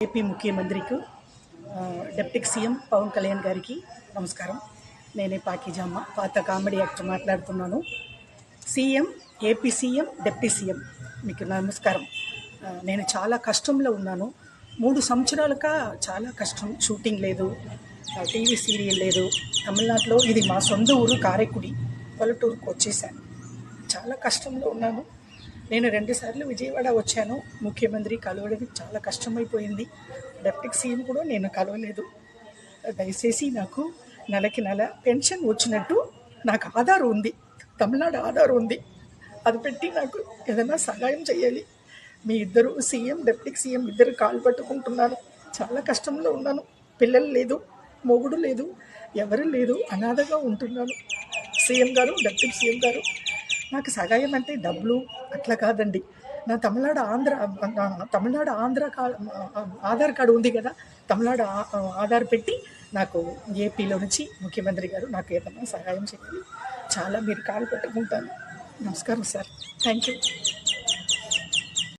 AP ముఖ్యమంత్రికి deputy CM Pawan Kalyan గారికి నమస్కారం. నేనే పాకిజమ్మ, పాత కామెడీ యాక్టర్ మాట్లాడుతున్నాను. CM, AP CM, deputy CM మీకు నమస్కారం. నేను చాలా కష్టంలో ఉన్నాను. 3 సంవత్సరాలుగా చాలా కష్టం. షూటింగ్ లేదు, టీవీ సీరియల్ లేదు. తమిళనాడులో ఇది మా సొంత ఊరు కారైకుడి, పల్లెటూరుకు వచ్చేసాను. చాలా కష్టంలో ఉన్నాను. నేను 2 సార్లు విజయవాడ వచ్చాను. ముఖ్యమంత్రి కలవడానికి చాలా కష్టమైపోయింది. డిప్యూటీ సీఎం కూడా నేను కలవలేదు. దయచేసి నాకు నెలకి నెల పెన్షన్ వచ్చినట్టు నాకు ఆధార్ ఉంది, తమిళనాడు ఆధార్ ఉంది, అది పెట్టి నాకు ఏదైనా సహాయం చేయాలి. మీ ఇద్దరు సీఎం, డిప్యూటీ సీఎం ఇద్దరు కాలు పట్టుకుంటున్నాను. చాలా కష్టంలో ఉన్నాను. పిల్లలు లేదు, మొగుడు లేదు, ఎవరు లేదు, అనాథగా ఉంటున్నాను. సీఎం గారు, డిప్యూటీ సీఎం గారు, నాకు సహాయం అంటే డబ్బులు అట్లా కాదండి. నా తమిళనాడు ఆంధ్ర ఆధార్ కార్డు ఉంది కదా, తమిళనాడు ఆధార్ పెట్టి నాకు ఏపీలో నుంచి ముఖ్యమంత్రి గారు నాకు ఏదైనా సహాయం చేయాలి. చాలా మీరు కాలు పెట్టుకుంటాను. నమస్కారం సార్, థ్యాంక్ యూ.